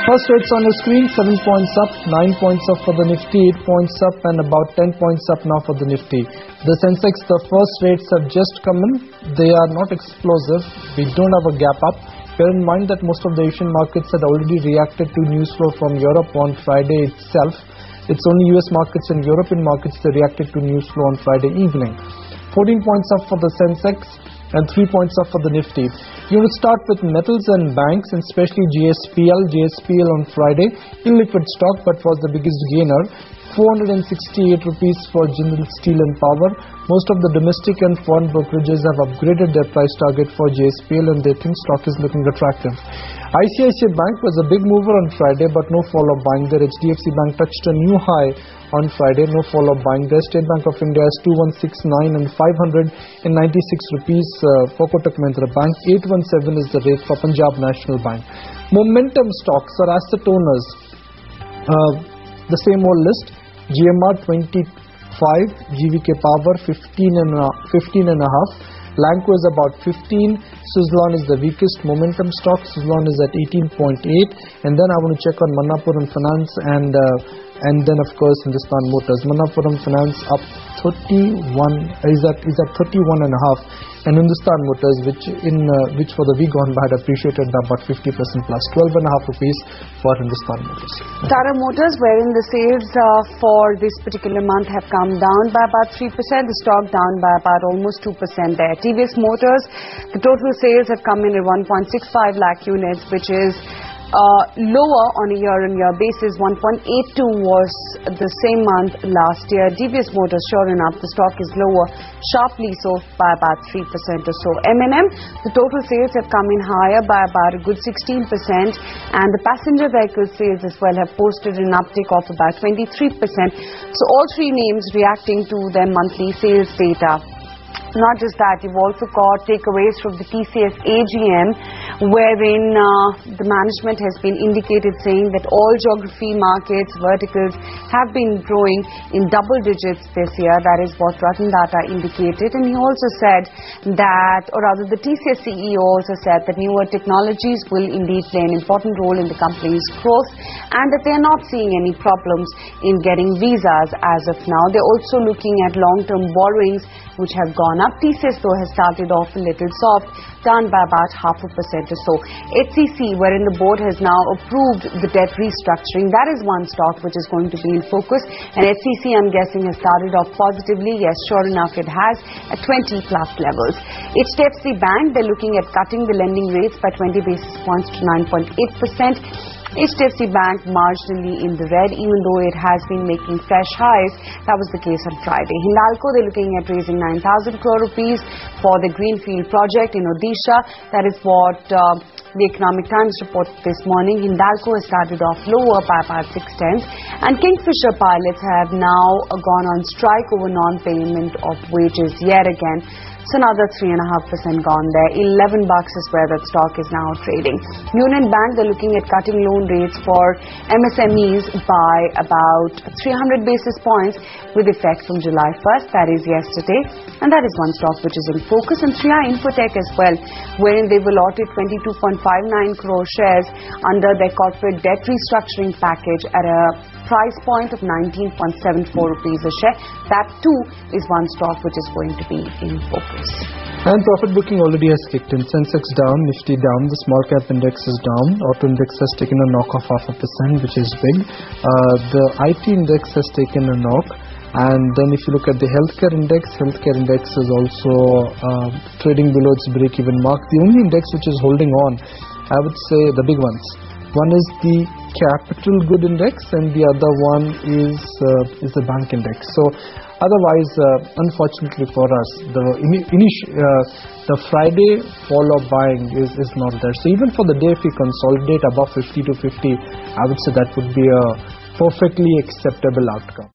First rates on your screen, 7 points up, 9 points up for the Nifty, 8 points up and about 10 points up now for the Nifty. The Sensex, the first rates have just come in. They are not explosive. We don't have a gap up. Bear in mind that most of the Asian markets had already reacted to news flow from Europe on Friday itself. It's only US markets and European markets that reacted to news flow on Friday evening. 14 points up for the Sensex and 3 points up for the Nifty. You will start with metals and banks, and especially GSPL. GSPL on Friday, illiquid stock but was the biggest gainer. 468 rupees for Jindal Steel and Power. Most of the domestic and foreign brokerages have upgraded their price target for JSPL and they think stock is looking attractive. ICICI Bank was a big mover on Friday but no follow-up buying there. HDFC Bank touched a new high on Friday, no follow-up buying there. State Bank of India is 2169 and 596 rupees for Kotak Mahindra Bank. 817 is the rate for Punjab National Bank. Momentum stocks or asset owners, the same old list. GMR 25, GVK Power 15 and a half. Lanco is about 15. Suzlon is the weakest momentum stock. Suzlon is at 18.8. And then I want to check on Manappuram Finance and then of course Hindustan Motors. Manappuram Finance up 31 is at 31 and a half. And Hindustan Motors, which for the week gone by had appreciated about 50% plus, 12.5 rupees for Hindustan Motors. Tata Motors, wherein the sales for this particular month have come down by about 3%, the stock down by about almost 2% there. TVS Motors, the total sales have come in at 1.65 lakh units, which is lower on a year-on-year basis. 1.82 was the same month last year. TVS Motors, sure enough, the stock is lower, sharply so by about 3% or so. M&M, the total sales have come in higher by about a good 16%, and the passenger vehicle sales as well have posted an uptick of about 23%. So all three names reacting to their monthly sales data. Not just that, you've also got takeaways from the TCS AGM, wherein the management has been indicated saying that all geography, markets, verticals have been growing in double digits this year. That is what Ratan Tata indicated. And he also said that, or rather the TCS CEO also said that newer technologies will indeed play an important role in the company's growth and that they are not seeing any problems in getting visas as of now. They're also looking at long-term borrowings which have gone up. TCS though has started off a little soft, down by about 0.5% or so. HCC, wherein the board has now approved the debt restructuring, that is one stock which is going to be in focus. And HCC, I'm guessing, has started off positively. Yes, sure enough, it has at 20 plus levels. HDFC Bank, they're looking at cutting the lending rates by 20 basis points to 9.8%. HDFC Bank marginally in the red, even though it has been making fresh highs. That was the case on Friday. Hindalco, they're looking at raising 9,000 crore rupees for the Greenfield project in Odisha. That is what the Economic Times reported this morning. Hindalco has started off lower by about 6/10. And Kingfisher pilots have now gone on strike over non-payment of wages yet again. So another 3.5% gone there. $11 is where that stock is now trading. Union Bank, they're looking at cutting loan rates for MSMEs by about 300 basis points with effect from July 1st. That is yesterday. And that is one stock which is in focus. And 3i Infotech as well, wherein they've allotted 22.59 crore shares under their corporate debt restructuring package at a price point of 19.74 rupees a share. That too is one stock which is going to be in focus. And profit booking already has kicked in. Sensex down, Nifty down, the small cap index is down. Auto index has taken a knock of 0.5%, which is big. The IT index has taken a knock. And then if you look at the healthcare index is also trading below its break-even mark. The only index which is holding on, I would say the big ones. One is the capital good index and the other one is the bank index. So otherwise, unfortunately for us, the Friday follow buying is not there. So even for the day, if we consolidate above 50 to 50, I would say that would be a perfectly acceptable outcome.